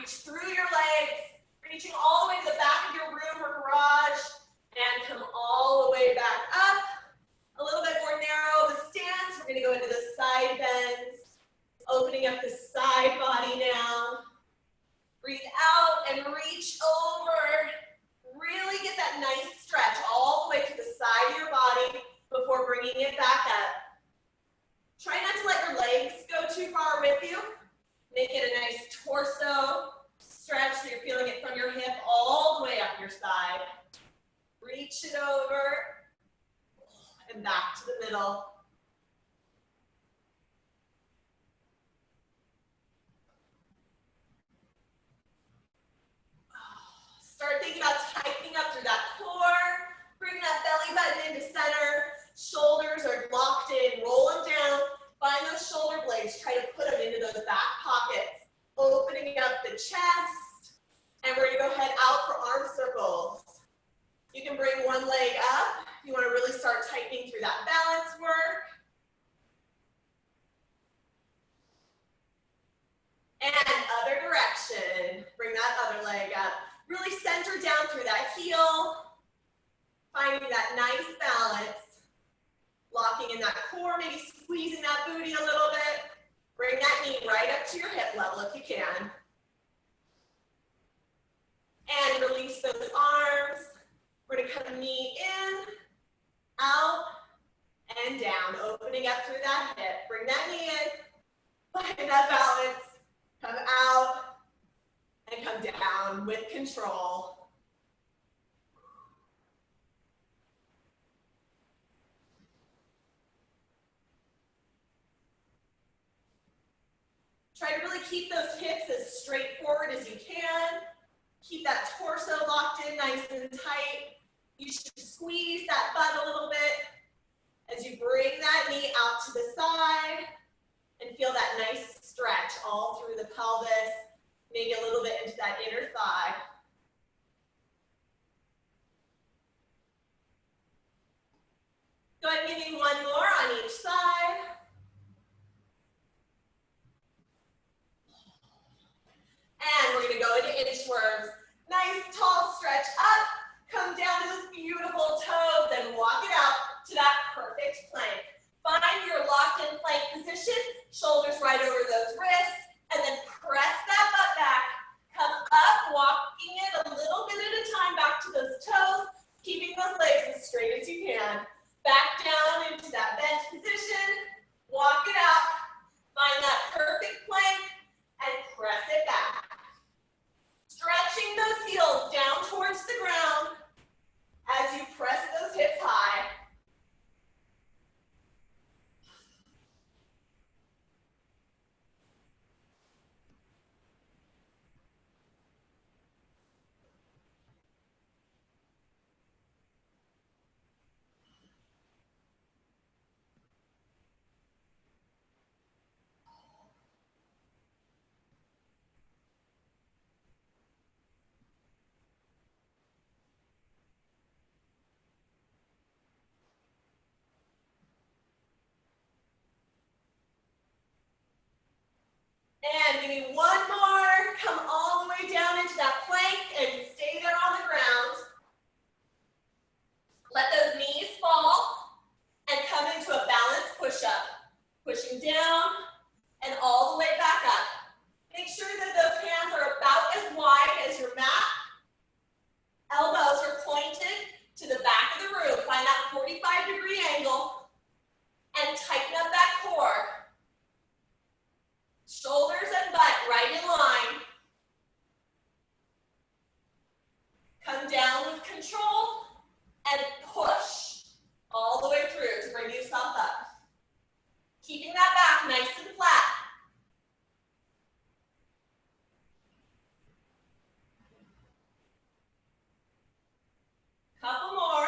Reach through your legs, reaching all the way to the back of your room or garage, and come all the way back up. A little bit more narrow of a stance. We're going to go into the side bends, opening up the side body now. Breathe out and reach over. Really get that nice stretch all the way to the side of your body before bringing it back up. Try not to let your legs go too far with you. Make it a nice torso stretch so you're feeling it from your hip all the way up your side. Reach it over and back to the middle. Start thinking about tightening up through that core. Bring that belly button into center. Shoulders are locked in. Roll them down. Find those shoulder blades. Try to put them into those back pockets. Opening up the chest. And we're going to go head out for arm circles. You can bring one leg up. You want to really start tightening through that balance work. And other direction. Bring that other leg up. Really center down through that heel. Finding that nice balance. Locking in that core, maybe squeezing that booty a little bit. Bring that knee right up to your hip level if you can. And release those arms. We're going to come knee in, out, and down. Opening up through that hip. Bring that knee in. Find that balance. Come out. And come down with control. Try to really keep those hips as straightforward as you can. Keep that torso locked in nice and tight. You should squeeze that butt a little bit as you bring that knee out to the side and feel that nice stretch all through the pelvis, maybe a little bit into that inner thigh. Go ahead and give me one more on each side. And we're going to go into inchworms. Nice tall stretch up. Come down to those beautiful toes and walk it out to that perfect plank. Find your locked in plank position. Shoulders right over those wrists. And then press that butt back. Come up, walking it a little bit at a time back to those toes. Keeping those legs as straight as you can. Back down into that bent position. Walk it out. Find that perfect plank and press it back. Stretching those heels down towards the ground as you press those hips high. And give me one more. Come all the way down into that plank and stay there on the ground. Let those knees fall and come into a balanced push-up. Pushing down and all the way back up. Make sure that those hands are about as wide as your mat. Elbows are pointed to the back of the room. Find that 45-degree angle and tighten up that core. Shoulders and butt right in line. Come down with control and push all the way through to bring yourself up. Keeping that back nice and flat. Couple more.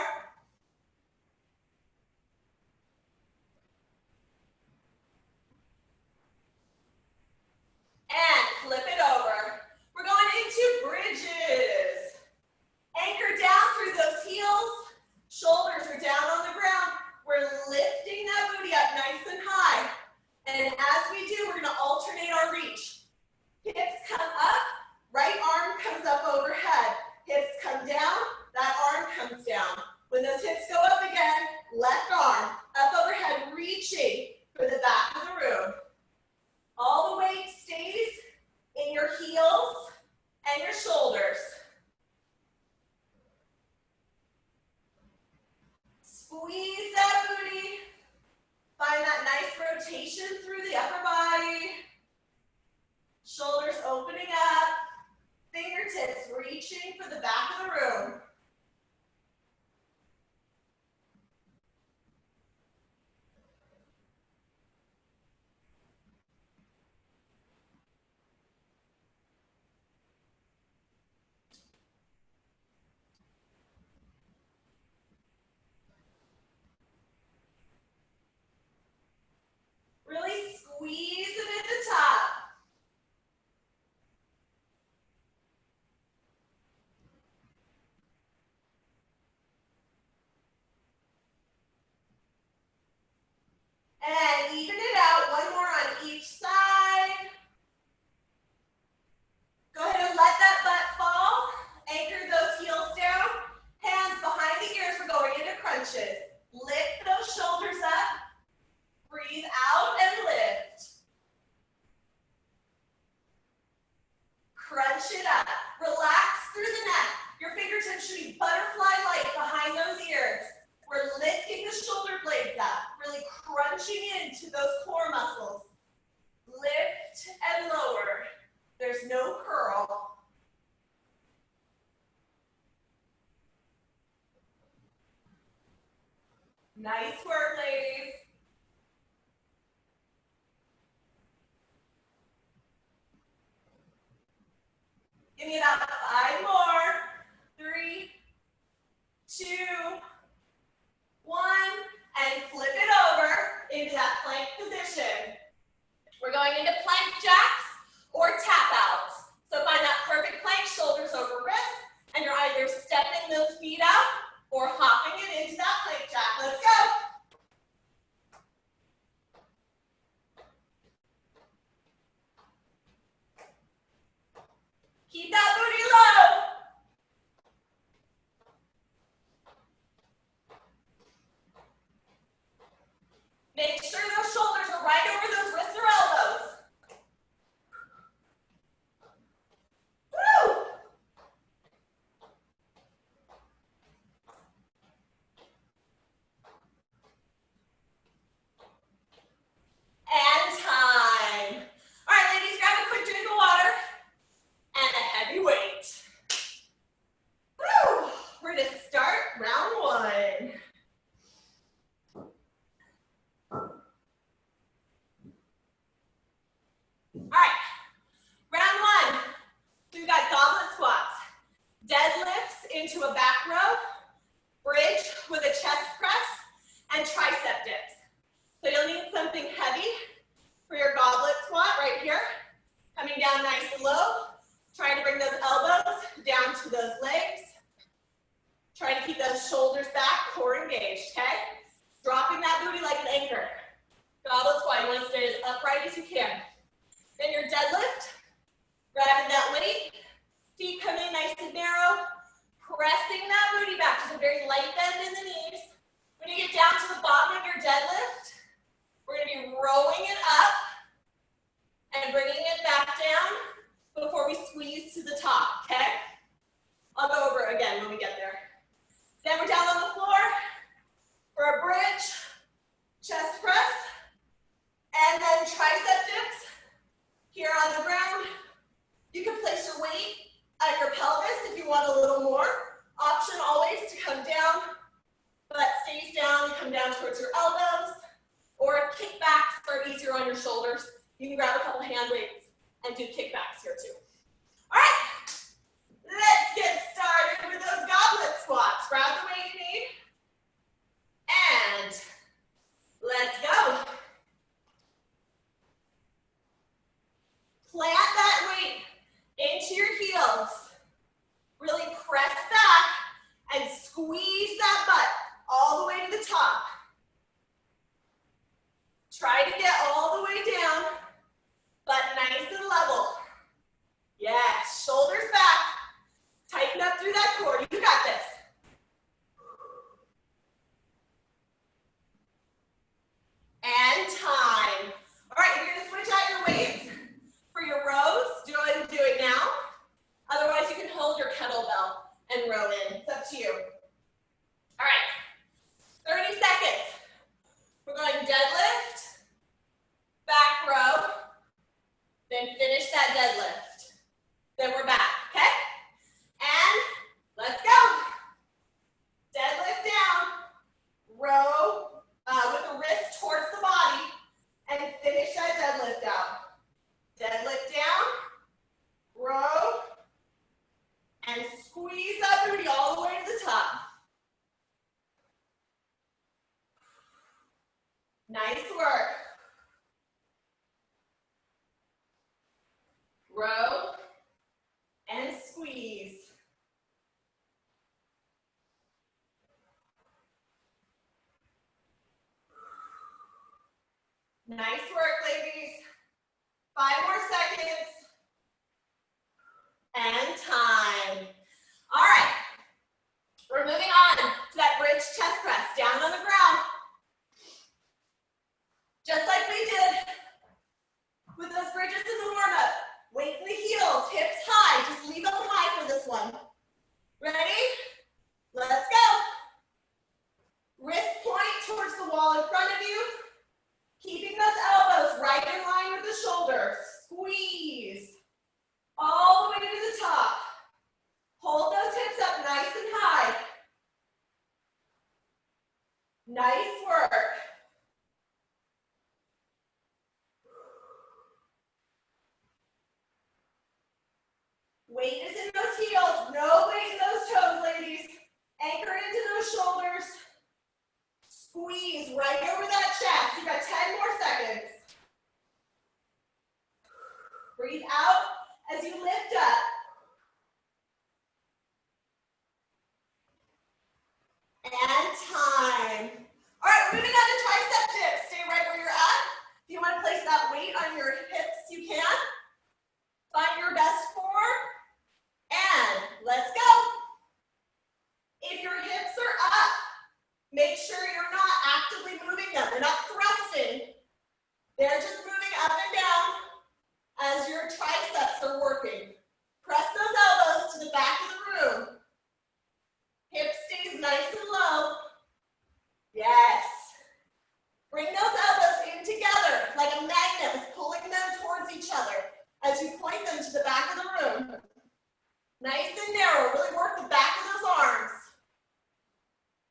And flip it over. We're going into bridges. Anchor down through those heels. Shoulders are down on the ground. We're lifting that booty up nice and high. And as we do, we're going to alternate our reach. Hips come up, Right arm comes up overhead. Hips come down, that arm comes down. When those hips go up again, left arm up overhead, reaching for the back of the room. All the weight stays in your heels and your shoulders. Squeeze that booty. Find that nice rotation through the upper body. Shoulders opening up. Fingertips reaching for the back of the room. Really squeeze it at the top. And even it out, one more on each side. Go ahead and let that butt fall. Anchor those heels down. Hands behind the ears, we're going into crunches. Lift those shoulders up. Breathe out and lift. Crunch it up. Relax through the neck. Your fingertips should be butterfly-like behind those ears. We're lifting the shoulder blades up, really crunching into those core muscles. Lift and lower. There's no curl. Nice work, ladies. Give me about 5 more. 3, 2, 1, and flip it over into that plank position. We're going into plank jacks or tap outs. So find that perfect plank, shoulders over wrists, and you're either stepping those feet out or hopping it into that plank jack. Let's go. Keep that booty low. Make sure those shoulders are right over those wrists or elbows. Woo! And time. All right, ladies, grab a quick drink of water and a heavy weight. Woo! We're going to start round 1. All right, round 1. So we've got goblet squats, deadlifts into a back row, bridge with a chest press, and tricep dips. So you'll need something heavy for your goblet squat right here. Coming down nice and low, trying to bring those elbows down to those legs. Trying to keep those shoulders back, core engaged, okay? Dropping that booty like an anchor. Goblet squat, you want to stay as upright as you can. Then your deadlift, grabbing that weight, feet come in nice and narrow, pressing that booty back, just a very light bend in the knees. When you get down to the bottom of your deadlift, we're going to be rowing it up and bringing it back down before we squeeze to the top, okay? I'll go over it again when we get there. Then we're down on the floor for a bridge, chest press, and then tricep dips. Here on the ground, you can place your weight at your pelvis if you want a little more. Option always to come down, butt stays down, you come down towards your elbows, or kickbacks are easier on your shoulders. You can grab a couple hand weights and do kickbacks here too. All right, let's get started with those goblet squats. Grab the weight in then row in. It's up to you. All right, 30 seconds. We're going deadlift, back row, then finish that deadlift. Then we're back, okay? And let's go. Deadlift down, row with the wrist towards the body, and finish that deadlift out. Deadlift down, row, and squeeze that booty all the way to the top. Nice work. Row and squeeze. Nice work, ladies. 5 more seconds. And time. All right. We're moving on to that bridge chest press. Down on the ground. Just like we did with those bridges in the warm-up. Weight in the heels, hips high. Just leave them high for this one. Ready? Let's go. Wrist point towards the wall in front of you. Keeping those elbows right in line with the shoulders. Squeeze. All the way to the top. Hold those hips up nice and high. Nice work. Weight is in those heels. No weight in those toes, ladies. Anchor into those shoulders. Squeeze right over that chest. You got 10 more seconds. Breathe out as you lift up. And time. All right, we're moving on to tricep dips. Stay right where you're at. If you want to place that weight on your hips, you can. Find your best form. And let's go. If your hips are up, make sure you're not actively moving them. They're not thrusting. They're just moving up and down as your triceps are working. Press those elbows to the back of the room. Hip stays nice and low. Yes. Bring those elbows in together like a magnet, pulling them towards each other as you point them to the back of the room. Nice and narrow. Really work the back of those arms.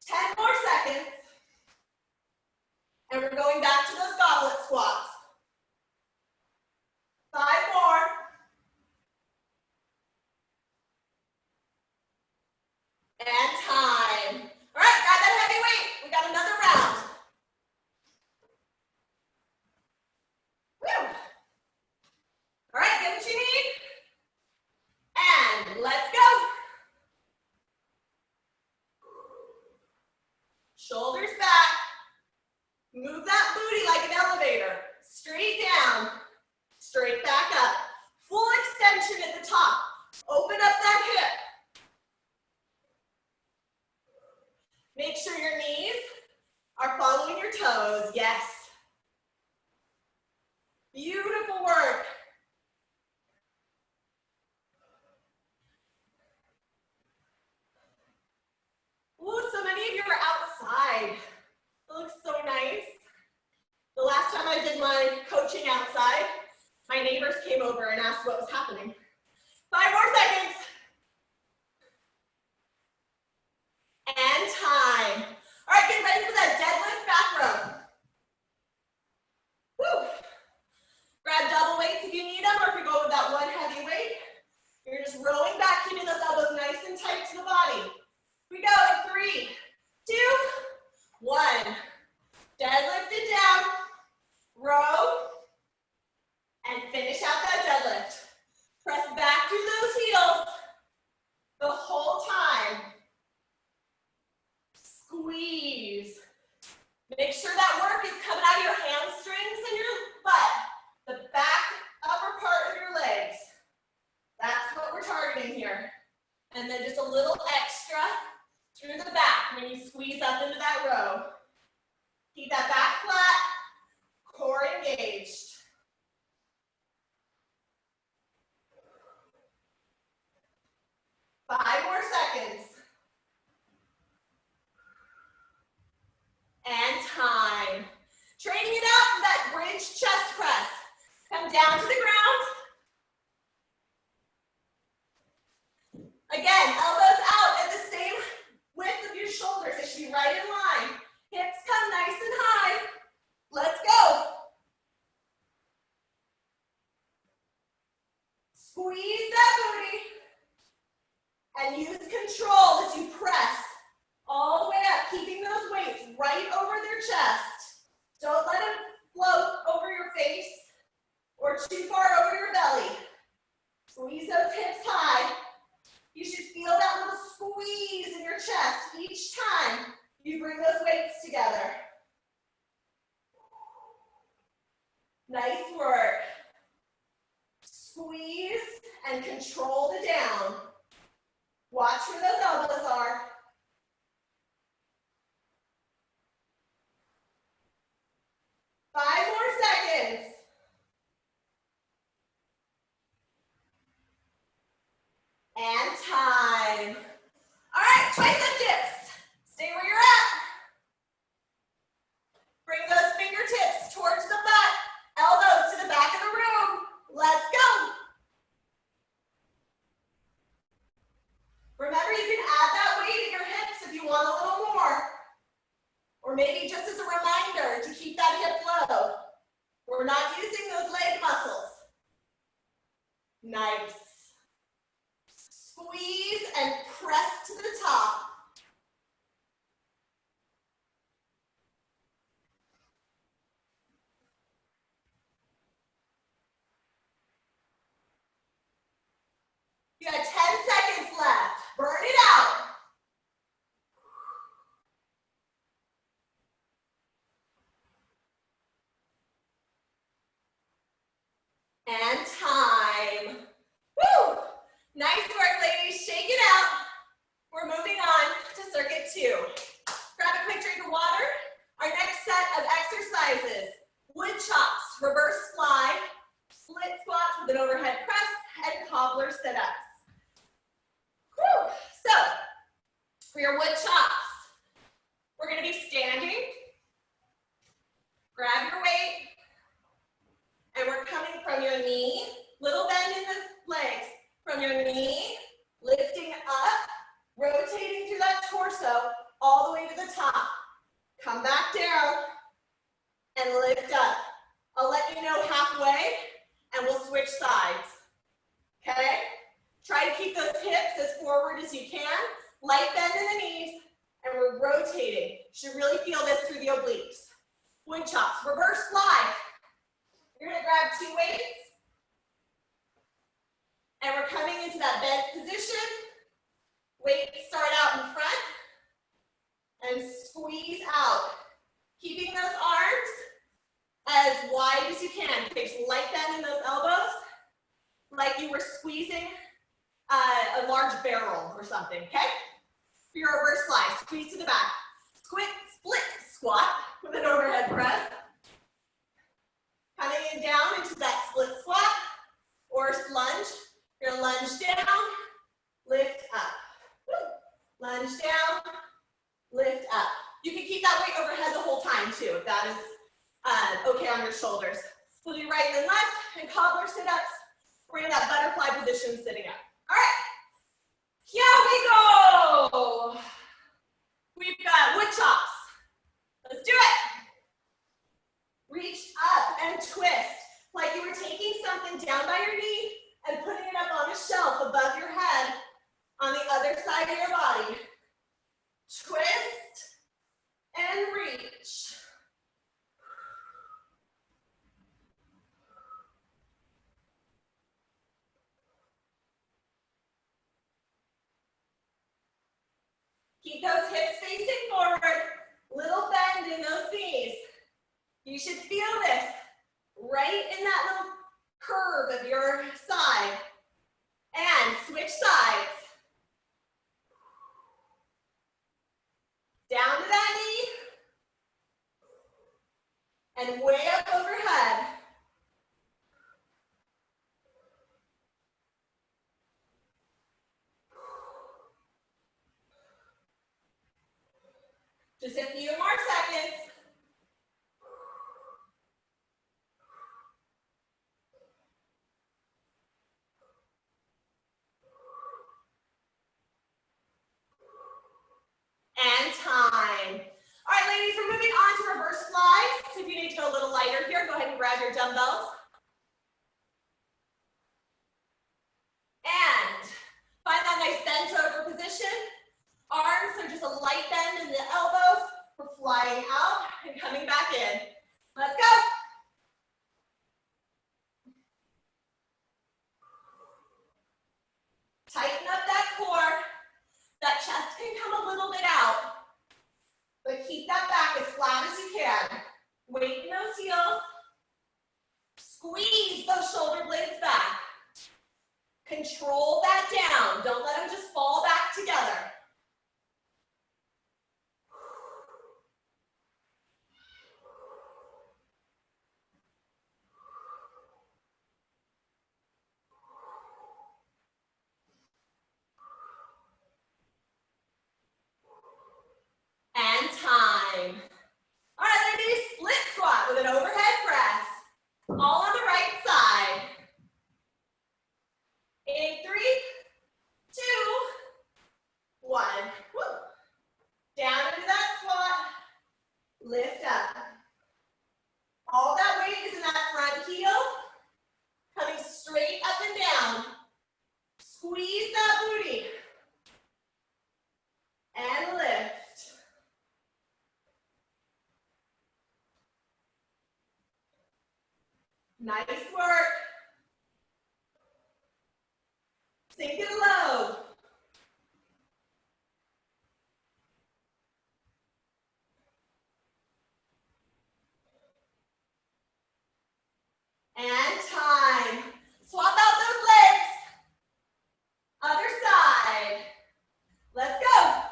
10 more seconds. And we're going back to those goblet squats. 5 more. And time. All right, grab that heavy weight. We got another round. Woo. All right, get what you need. And let's go. Shoulders back. Move that booty like an elevator. Straight down, straight back up. Full extension at the top. Open up that hip. Make sure your knees are following your toes. Yes. Beautiful work. Ooh, so many of you are outside. It looks so nice. The last time I did my coaching outside, my neighbors came over and asked what was happening. 5 more seconds. And time. All right, get ready for that deadlift back row. Woo. Grab double weights if you need them, or if you go with that one heavy weight. You're just rowing back, keeping those elbows nice and tight to the body. We go in 3, 2, 1. Deadlift it down, row, and finish out that deadlift. Press back through those heels the whole time. Squeeze. Make sure that work is coming out of your hamstrings and your butt, the back upper part of your legs. That's what we're targeting here. And then just a little extra through the back when you squeeze up into that row. Keep that back flat, core engaged. Five more seconds. bring those weights together. Nice work. Squeeze and control the down. Watch where those elbows are. Five more seconds. And time. All right, tricep dips. Stay where you're at. Bring those fingertips towards the butt. Elbows to the back of the room. Let's go. Remember, you can add that weight in your hips if you want a little more. Or maybe just as a reminder to keep that hip low. We're not using those leg muscles. Nice. Squeeze and press to the top. You got 10 seconds left. Burn it out. And time. Woo! Nice work, ladies. Shake it out. We're moving on to circuit 2. Grab a quick drink of water. Our next set of exercises: wood chops, reverse fly, split squats with an overhead press, and cobbler sit-ups. Woo! So, for your wood chops, we're going to be standing. Grab your weight. And we're coming from your knee, little bend in the legs, from your knee, lifting up, rotating through that torso, all the way to the top. Come back down, and lift up. I'll let you know halfway, and we'll switch sides, okay? Try to keep those hips as forward as you can, light bend in the knees, and we're rotating. You should really feel this through the obliques. Wood chops, reverse fly. You're gonna grab 2 weights, and we're coming into that bent position. Weights start out in front, and squeeze out. Keeping those arms as wide as you can. Take light bend in those elbows, like you were squeezing a large barrel or something, okay? For your reverse fly, squeeze to the back. Split squat with an overhead press. Coming in down into that split squat or lunge. You're gonna lunge down, lift up. Woo. Lunge down, lift up. You can keep that weight overhead the whole time too, if that is okay on your shoulders. We'll do right and left and cobbler sit-ups. We're in that butterfly position sitting up. All right, here we go. We've got wood chops. Let's do it. Reach up and twist, like you were taking something down by your knee and putting it up on a shelf above your head on the other side of your body. Twist and reach. Keep those hips facing forward, little bend in those knees. You should feel this right in that little curve of your side. And switch sides. Down to that knee. And way up overhead. Just a few more seconds. And time. All right, ladies, we're moving on to reverse flies. So if you need to go a little lighter here, go ahead and grab your dumbbells. And find that nice bent over position. Arms are just a light bend in the elbows. We're flying out and coming back in. Let's go. Tighten up that core. That chest can come a little bit out, but time. All right, ladies, split squat with an overhead press, all on the right side. In 3, 2, 1. Woo. Down into that squat, lift up. All that weight is in that front heel, coming straight up and down. Squeeze that booty. And lift. Nice work. Sink it low. And time. Swap out those legs. Other side. Let's go.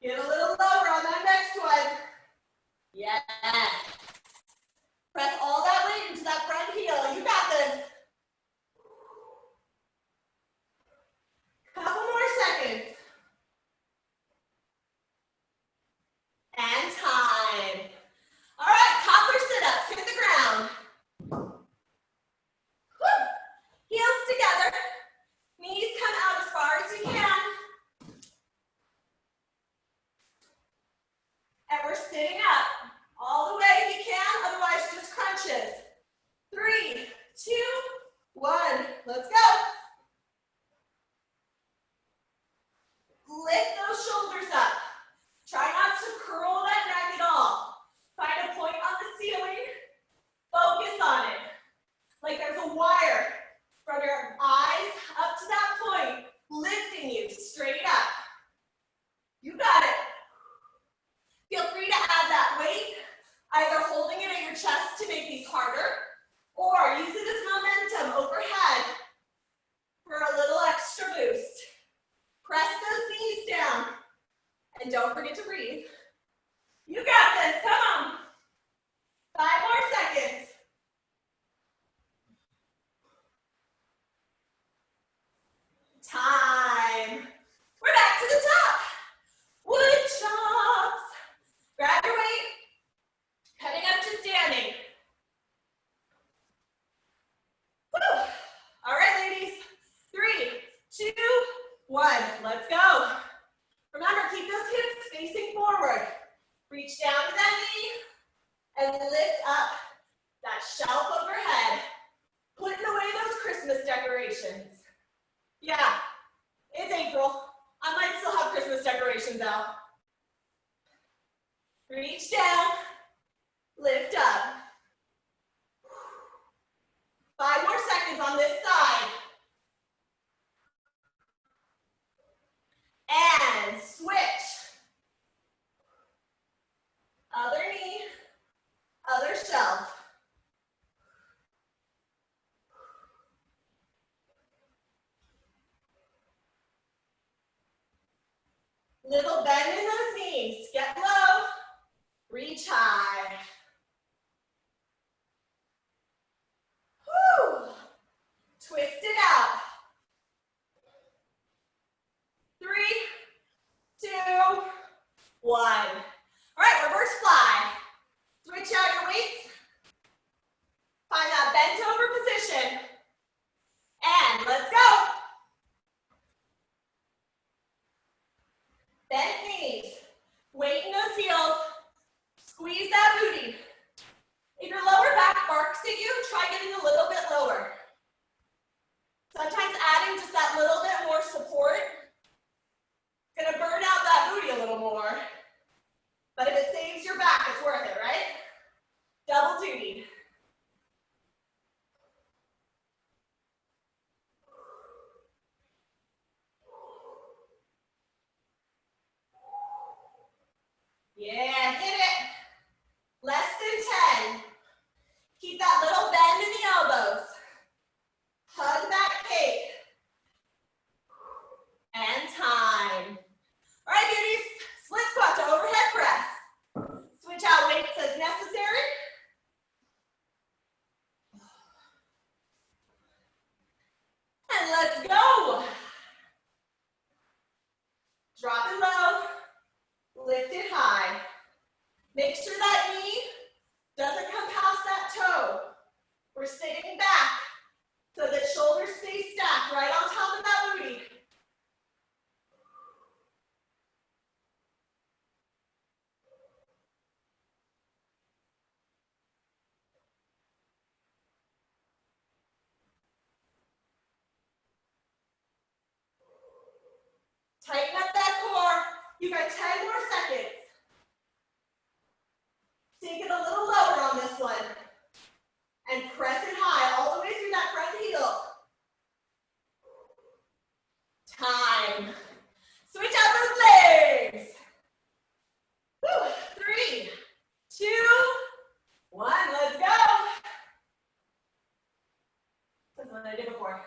Get a little lower on that next one. Yes. Press all that weight into that front heel. You got this. Couple more seconds. And time. All right, cobbler sit-ups. Hit the ground. Woo. Heels together. Knees come out as far as you can. And we're sitting up all the way if you can, otherwise just crunches. 3, 2, 1, let's go. Lift those shoulders up. Try not to curl that neck at all. Find a point on the ceiling, focus on it. Like there's a wire from your eyes up to that point, lifting you straight up. You got it. Feel free to add that weight, either holding it at your chest to make these harder, or use it as momentum overhead for a little extra boost. Press those knees down, and don't forget to breathe. You got this, come on. 5 more seconds. Time. We're back to the top. Wood chops. Grab your weight, coming up to standing. Woo. All right, ladies. 3, 2, 1. Let's go. Remember, keep those hips facing forward. Reach down to that knee and lift up that shelf overhead. Putting away those Christmas decorations. Yeah, it's April. I might still have Christmas decorations out. Reach down, lift up. 5 more seconds on this side. And switch. Other knee, other shelf. Little bend in those knees. Get low, reach high. Whew. Twist it out. 3, 2, 1. All right, reverse fly. Switch out your weights. Find that bent over position. And let's go. Bent knees. Weight in those heels. Squeeze that booty. If your lower back barks at you, try getting a little bit lower. Sometimes adding just that little bit more support is going to burn out that booty a little more. But if it saves your back, it's worth it, right? Double duty. and let's go. Drop it low, lift it high. Make sure that knee doesn't come past that toe. We're sitting back so that shoulders stay stacked right on top of that booty. Tighten up that core. You got 10 more seconds. Take it a little lower on this one. And press it high all the way through that front heel. Time. Switch out those legs. Woo. 3, 2, 1. Let's go. That's what I did before.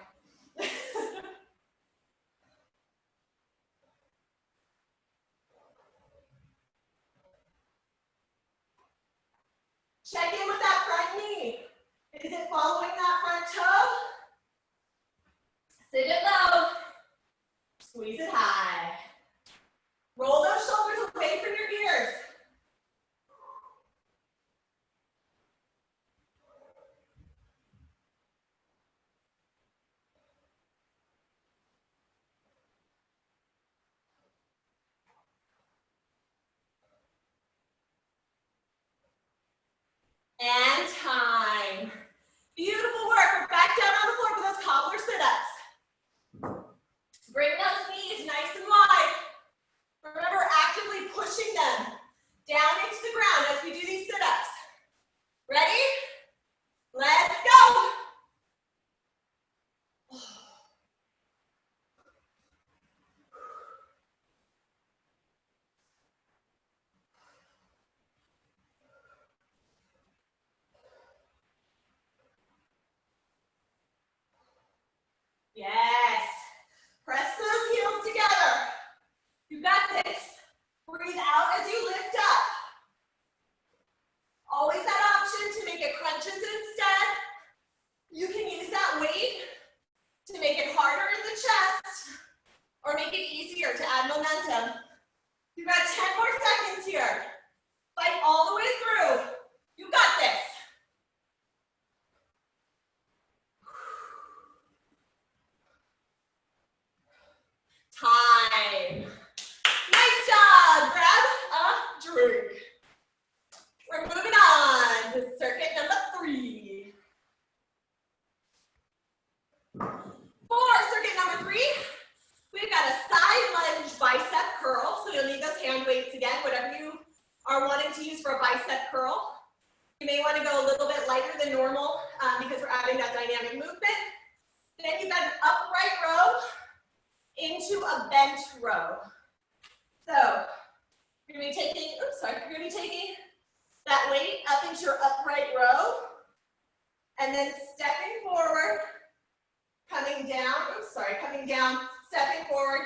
Check in with that front knee. Is it following that front toe? Sit it low. Squeeze it high. Roll those shoulders away from your ears. And time. Beautiful work. We're back down on the floor for those cobbler sit-ups. Bring those knees nice and wide. Remember, actively pushing them down into the ground as we do these sit-ups. Ready? Let's go. Yes. Press those heels together. You got this. Breathe out as you lift up. Always that option to make it crunches instead. You can use that weight to make it harder in the chest or make it easier to add momentum. You've got 10 more seconds here. Fight all the way through. You got this. Time. Nice job. Grab a drink. We're moving on to circuit number 3. For circuit number 3, we've got a side lunge bicep curl. So you'll need those hand weights again, whatever you are wanting to use for a bicep curl. You may want to go a little bit lighter than normal because we're adding that dynamic movement. Then you've got an upright row into a bent row. So you're going to be taking, you're going to be taking that weight up into your upright row, and then stepping forward, coming down, coming down, stepping forward,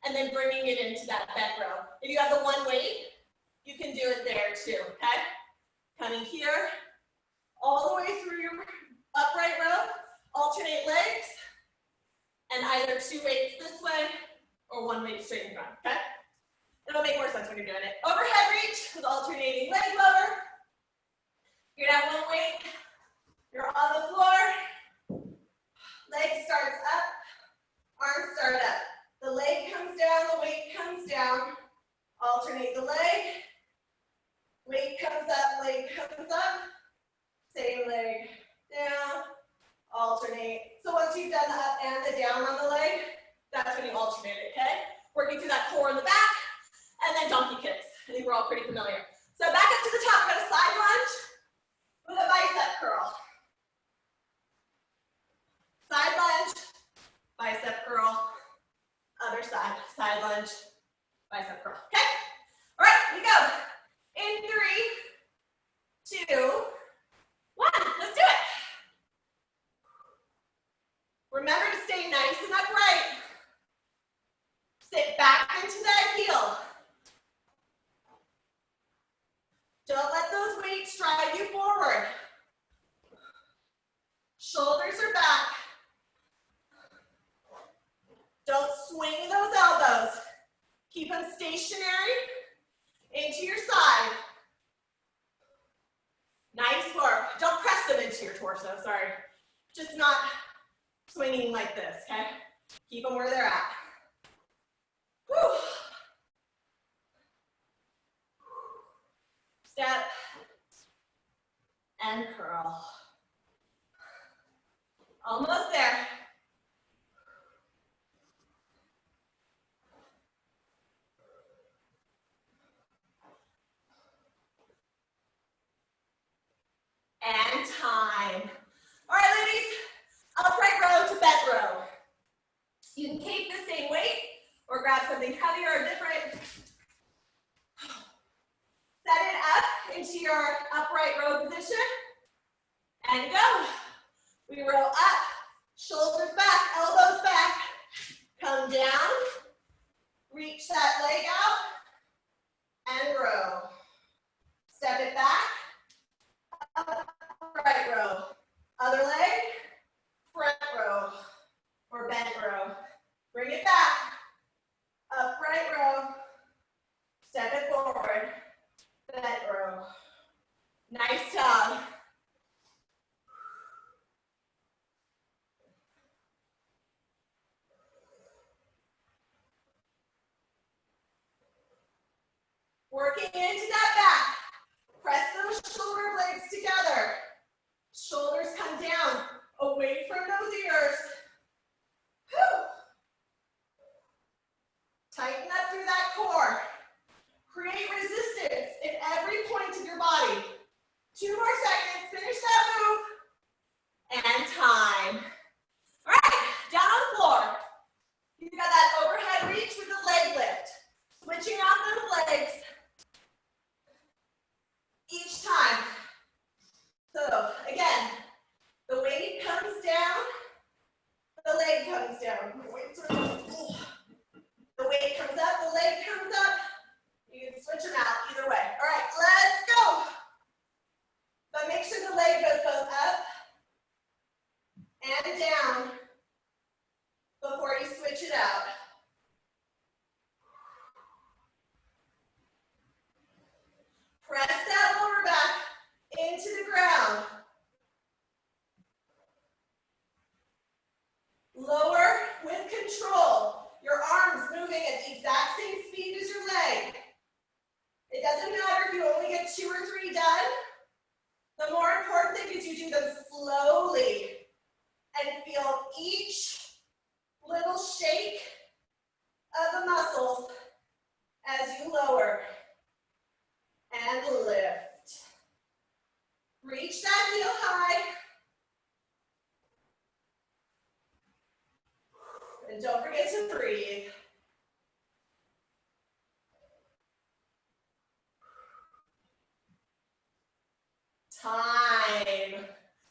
and then bringing it into that bent row. If you have the one weight, you can do it there too, okay? Coming here, all the way through your upright row, alternate legs, and either 2 weights this way or 1 weight straight in front, okay? It'll make more sense when you're doing it. Overhead reach with alternating leg lower. You're gonna have 1 weight. You're on the floor. Leg starts up. Arms start up. The leg comes down, the weight comes down. Alternate the leg. Weight comes up, leg comes up. Same leg down. Alternate. So once you've done the up and the down on the leg, that's when you alternate it, okay? Working through that core in the back, and then donkey kicks. I think we're all pretty familiar. So back up to the top, we've got a side lunge with a bicep curl. Side lunge, bicep curl, other side, side lunge, bicep curl, okay? All right, here we go. In 3, 2, 1, let's do it. Remember to stay nice and upright. Sit back into that heel. Don't let those weights drive you forward. Shoulders are back. Keep them stationary into your side. Nice work. Don't press them into your torso, sorry. Just not swinging like this, okay? Keep them where they're at. Whew. Step and curl. Almost there. And time. All right, ladies, upright row to bent row. You can keep the same weight or grab something heavier or different. Set it up into your upright row position and go. We row up, shoulders back, elbows back. Come down, reach that leg out, and row. Step it back, upright row. Other leg, front row, or bent row. Bring it back, upright row. Step it forward, bent row. Nice job. Working into that back. Press those shoulder blades together. Shoulders come down, away from those ears. Whew. Tighten up through that core. Create resistance in every point of your body. 2 more seconds, finish that move. And time. All right, down on the floor. You got that overhead reach with the leg lift. Switching out those legs. Each time. So again, the weight comes down, the leg comes down. The weight comes up, the leg comes up. You can switch them out either way. All right, let's go. But make sure the leg goes both up and down before you switch it out. Press that lower back into the ground. Lower with control. Your arms moving at the exact same speed as your leg. It doesn't matter if you only get 2 or 3 done. The more important thing is you do them slowly and feel each little shake of the muscles as you lower and lift. Reach that heel high. And don't forget to breathe. Time.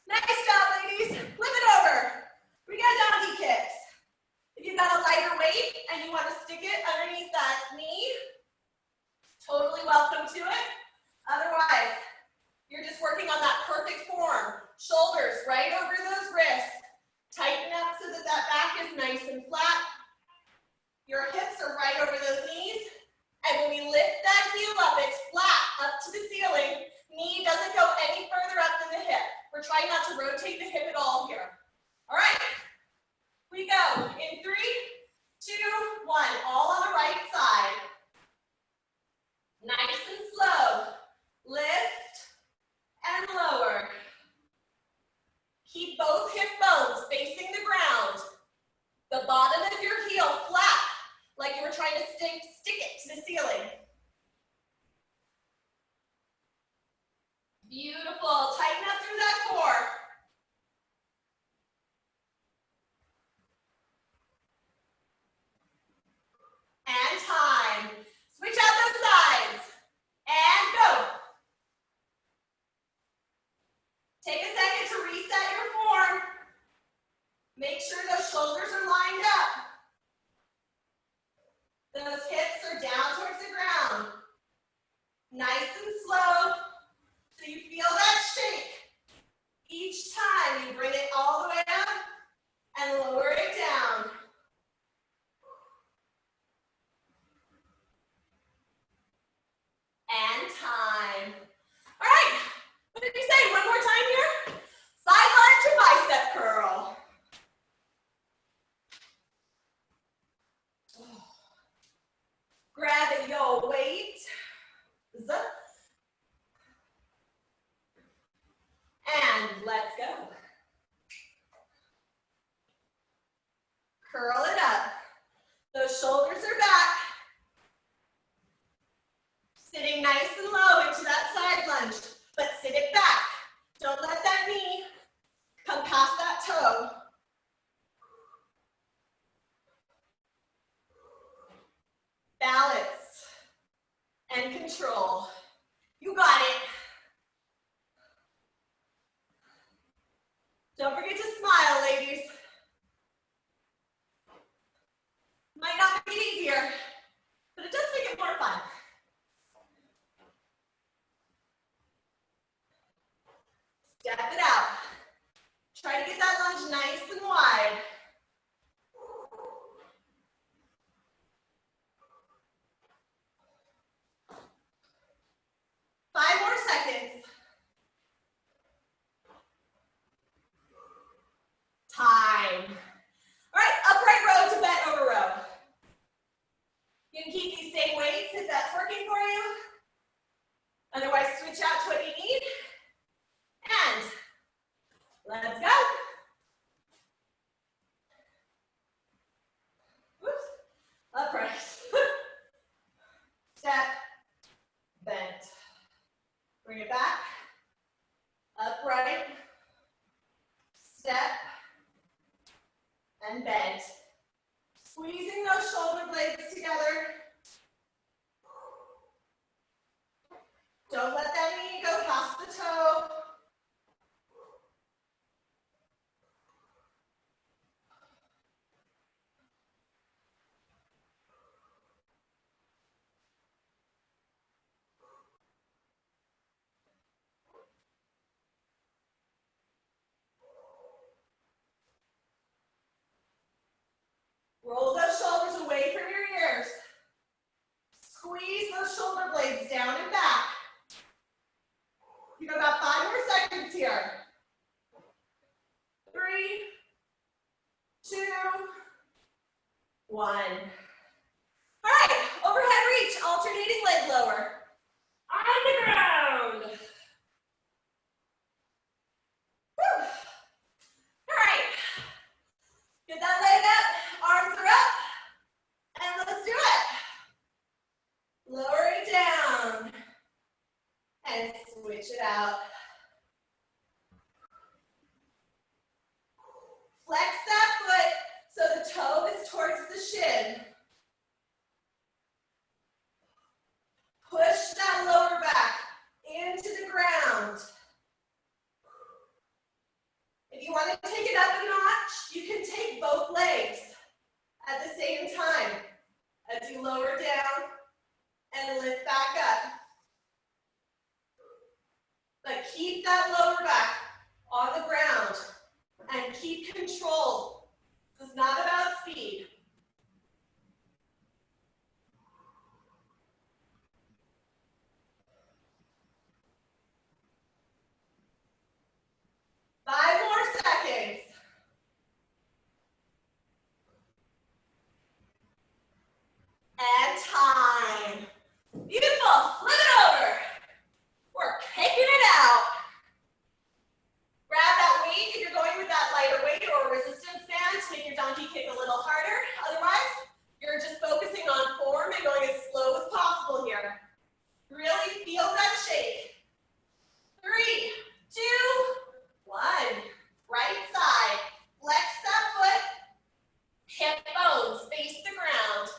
Nice job, ladies. Flip it over. We got donkey kicks. If you've got a lighter weight and you want to stick it underneath that knee, totally welcome to it. Otherwise, you're just working on that perfect form. Shoulders right over those wrists. Tighten up so that that back is nice and flat. Curl it up. Those shoulders are back. Sitting nice and low into that side lunge, but sit it back. Don't let that knee come past that toe. Balance and control. You got it. Don't forget to smile, ladies. Might not make it easier, but it does make it more fun. Step it out. Try to get that lunge nice and wide. Five more seconds. Time. All right, upright row to bent over row. You can keep these same weights if that's working for you. Otherwise, switch out to what you need. And let's go. Whoops. Upright. Step, bent. Bring it back. Upright. Step, and bend. Squeezing those shoulder blades together. Don't let that knee go past the toe. Roll those shoulders away from your ears. Squeeze those shoulder blades down and back. You've got 5 more seconds here. 3, 2, 1. All right, overhead reach, alternating leg lower. On the ground. Woo. All right, get that leg up, arms are up, and let's do it. Lower it down, and switch it out. Flex that foot so the toe is towards the shin. Push that lower back into the ground. If you want to take it up a notch, you can take both legs at the same time as you lower down and lift back up. But keep that lower back on the ground and keep control. This is not about speed. Five more seconds. And time. Beautiful. Flip it over. We're kicking it out. Grab that weight if you're going with that lighter weight or resistance band to make your donkey kick a little harder. Otherwise, you're just focusing on form and going as slow as possible here. Really feel that shake. 3, 2, 1. Right side. Flex that foot. Hip bones face the ground.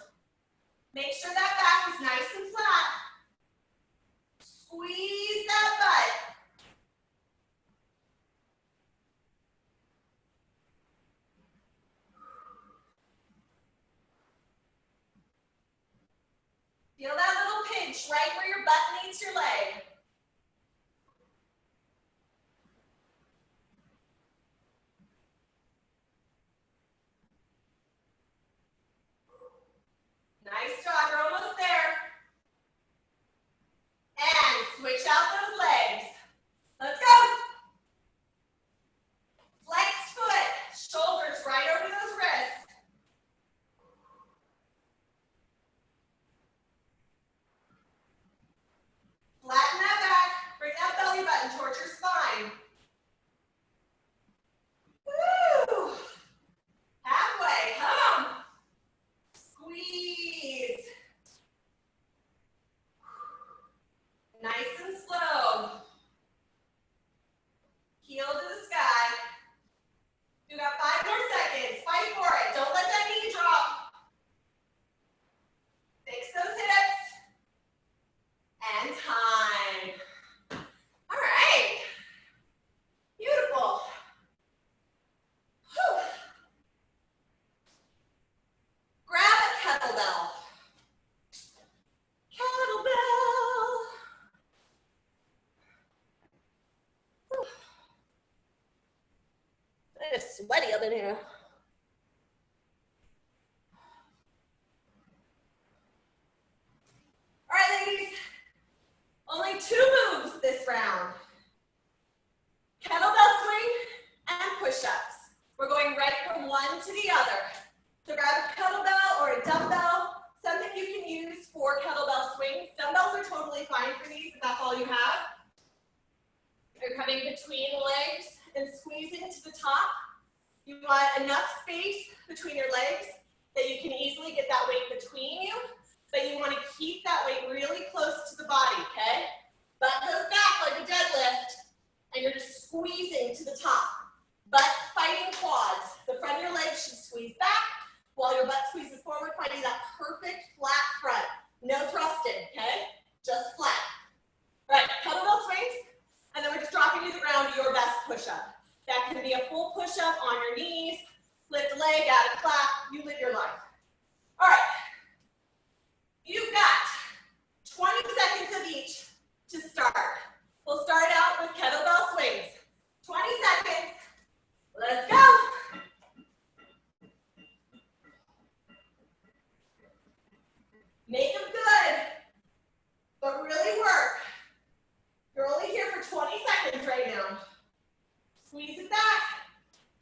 Make sure that back is nice and flat. Squeeze that butt. Feel that little pinch right where your butt meets your leg. Nice job, you're almost there. And switch out those legs. Let's go. Flexed foot, shoulders right over those wrists. Flatten that breath in here. All right, ladies. Only 2 moves this round. Kettlebell swing and push-ups. We're going right from one to the other. So grab a kettlebell or a dumbbell, something you can use for kettlebell swings. Dumbbells are totally fine for these if that's all you have. You're coming between the legs and squeezing to the top. You want enough space between your legs that you can easily get that weight between you, but you want to keep that weight really close to the body, okay? Butt goes back like a deadlift, and you're just squeezing to the top. Butt fighting quads. The front of your legs should squeeze back while your butt squeezes forward, finding that perfect flat front. No thrusting, okay? Just flat. All right, kettlebell swings, and then we're just dropping to the ground your best push-up. That can be a full push-up on your knees, lift a leg, add a clap, you live your life. All right, you've got 20 seconds of each to start. We'll start out with kettlebell swings. 20 seconds, let's go. Make them good, but really work. You're only here for 20 seconds right now. Squeeze it back,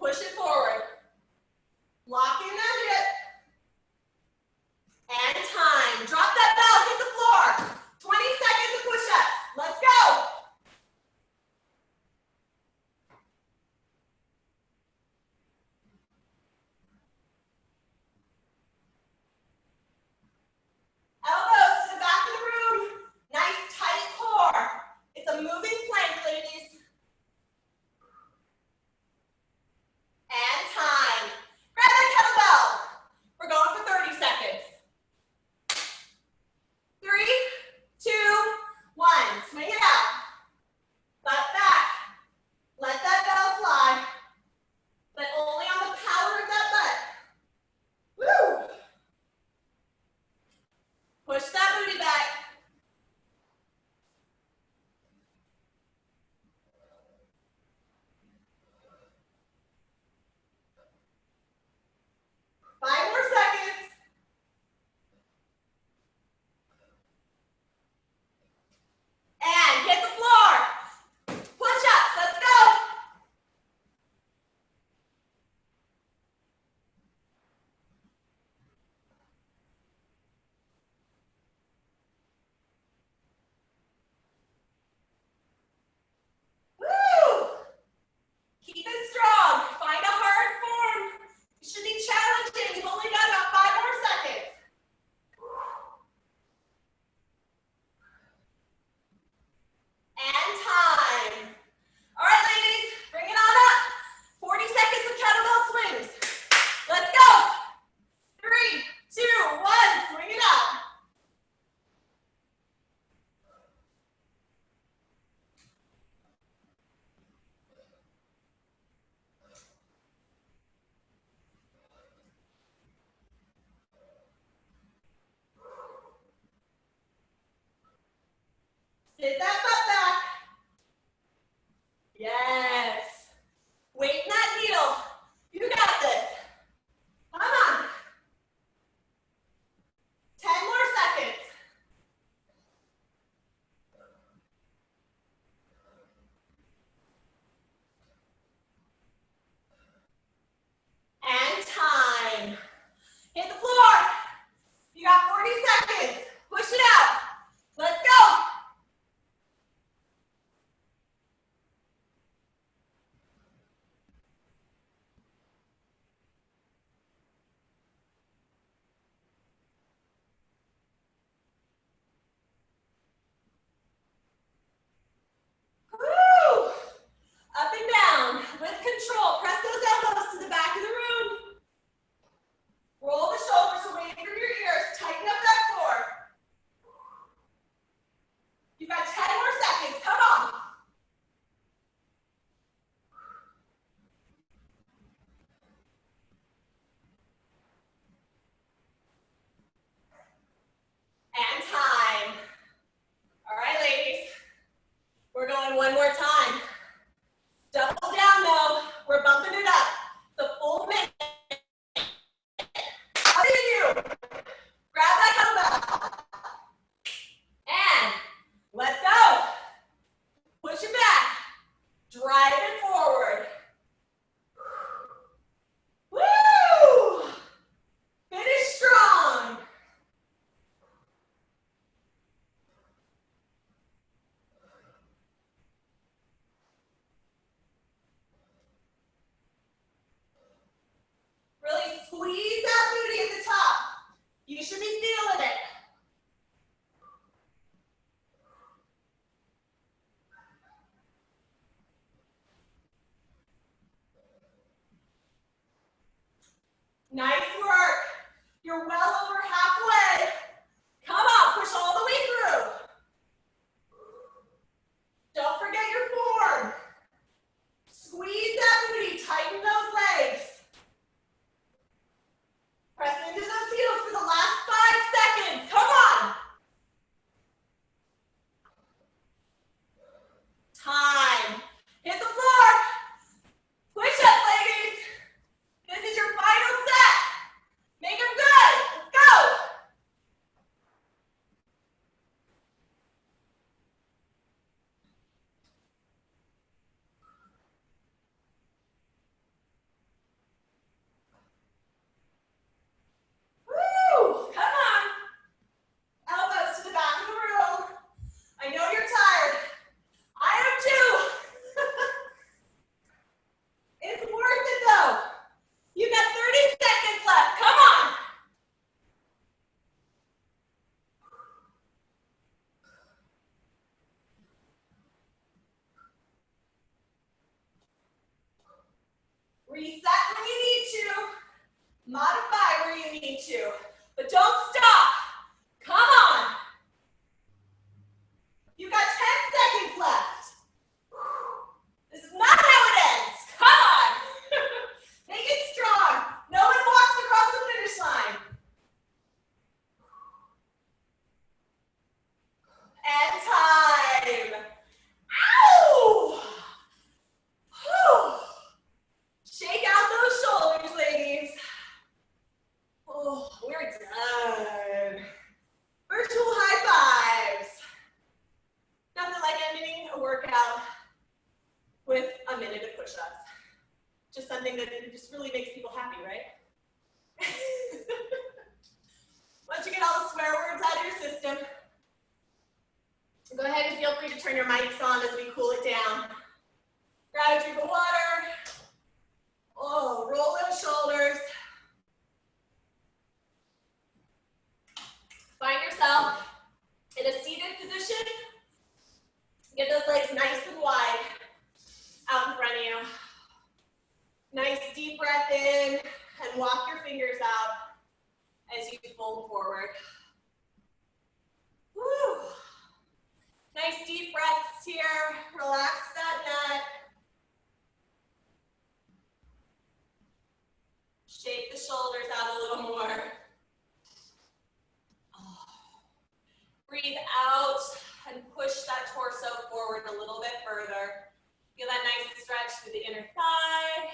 push it forward. Lock in that hip. And time. Drop that bell, hit the floor. 20 seconds of push-ups. Let's go. Squeeze that booty at the top. You should be feeling it. Nice work. You're well over halfway. Come on, push all the way through. Don't forget your form. Squeeze that booty, tighten those legs. Press into those heels for the last 5 seconds. Come on. Time. Hit the floor. Push up, ladies. This is your final set. Make them good. Let's go. Woo! Come on. Elbows to the back of the room. I know you're tired. I am too. It's worth it though. You got 30 seconds left. Come on. Reset when you need to. Modify where you need to. But don't stop. Come on. You got 10 seconds left. This is not how it ends. Come on. Make it strong. No one walks across the finish line. And time. Ow! Whew. Shake out those shoulders, ladies. Oh, we're done. Virtual high fives. Nothing like ending a workout with a minute of push-ups. Just something that just really makes people happy, right? Once you get all the swear words out of your system, go ahead and feel free to turn your mics on as we cool it down. Grab a drink of water. Oh, roll those shoulders. Find yourself in a seated position. Get those legs nice and wide out in front of you. Nice deep breath in and walk your fingers out as you fold forward. Woo. Nice deep breaths here. Relax that neck. Shake the shoulders out a little more. Breathe out and push that torso forward a little bit further. Feel that nice stretch through the inner thigh.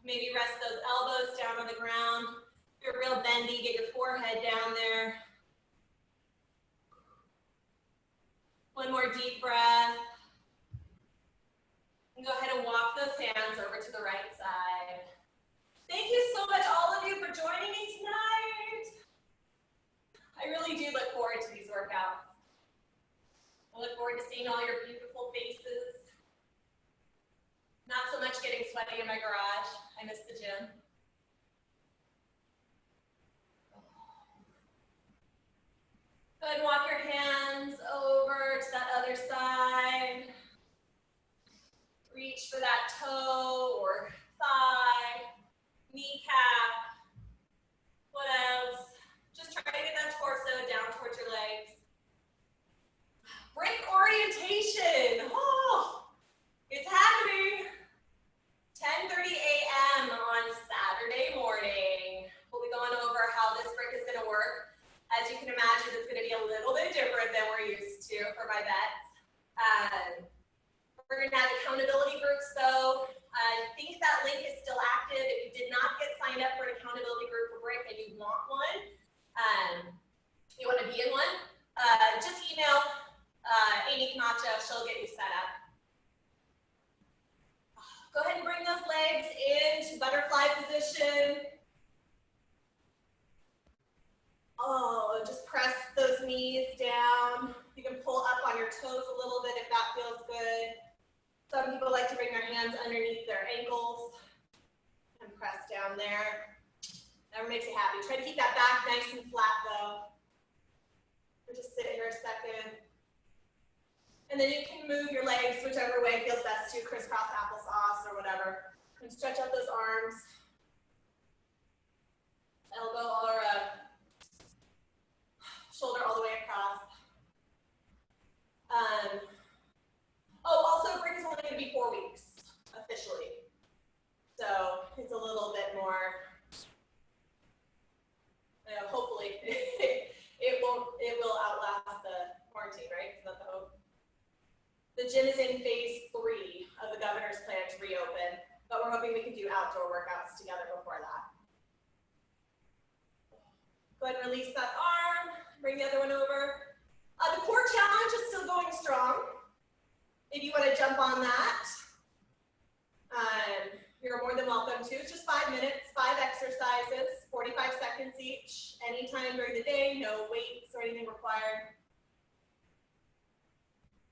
Maybe rest those elbows down on the ground. If you're real bendy, get your forehead down there. One more deep breath. And go ahead and walk those hands over to the right side. Thank you so much, all of you, for joining me tonight. I really do look forward to these workouts. I look forward to seeing all your beautiful faces. Not so much getting sweaty in my garage. I miss the gym. Go ahead and walk your hands over to that other side. Reach for that toe or thigh, kneecap. What else? Just try to get that torso down towards your legs. Brick orientation. Oh, it's happening. 10:30 a.m. on Saturday morning. We'll be going over how this brick is going to work. As you can imagine, it's going to be a little bit different than we're used to for my vets. We're going to have accountability groups, though. I think that link is still active. If you did not get signed up for an accountability group for brick and you want one, you want to be in one, just email Amy Camacho. She'll get you set up. Go ahead and bring those legs into butterfly position. Oh, just press those knees down. You can pull up on your toes a little bit if that feels good. Some people like to bring their hands underneath their ankles and press press down there. That makes you happy. Try to keep that back nice and flat though. Or just sit here a second. And then you can move your legs whichever way feels best to, crisscross applesauce or whatever. And stretch out those arms. Elbow or shoulder all the way across. Also break is only going to be 4 weeks officially. So it's a little bit more, hopefully it will outlast the quarantine, right? Is that the hope? The gym is in phase 3 of the governor's plan to reopen, but we're hoping we can do outdoor workouts together before that. Go ahead and release that arm, bring the other one over. The core challenge is still going strong. If you want to jump on that, you're more than welcome to. It's just 5 minutes, 5 exercises, 45 seconds each, anytime during the day, no weights or anything required.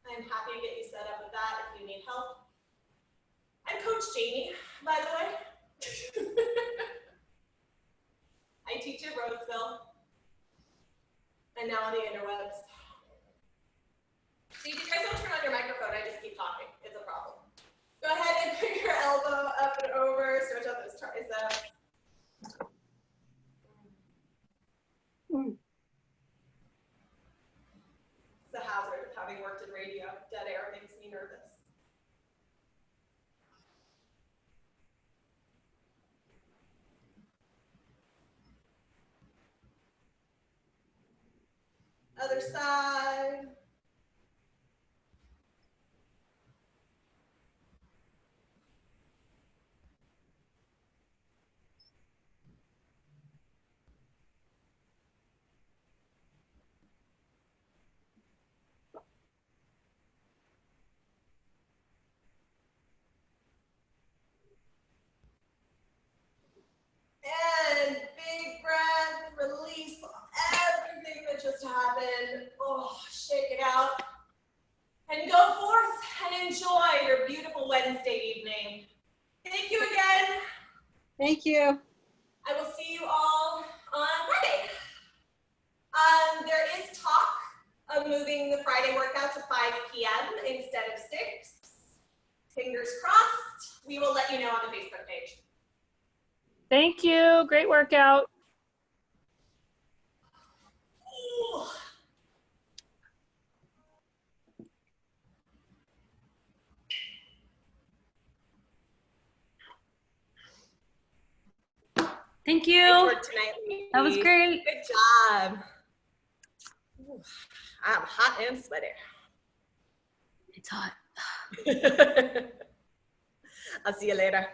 I'm happy to get you set up with that if you need help. I'm Coach Jamie, by the way. I teach at Roseville and now on the interwebs. See, if you guys don't turn on your microphone, I just keep talking. It's a problem. Go ahead and put your elbow up and over, stretch out those triceps. It's a hazard of having worked in radio. Dead air makes me nervous. Other side. And big breath, release everything that just happened. Oh, shake it out. And go forth and enjoy your beautiful Wednesday evening. Thank you again. Thank you. I will see you all on Friday. There is talk of moving the Friday workout to 5 p.m. instead of 6. Fingers crossed. We will let you know on the Facebook page. Thank you. Great workout. Ooh. Thank you. Nice work tonight, ladies. That was great. Good job. Ooh, I'm hot and sweaty. It's hot. I'll see you later.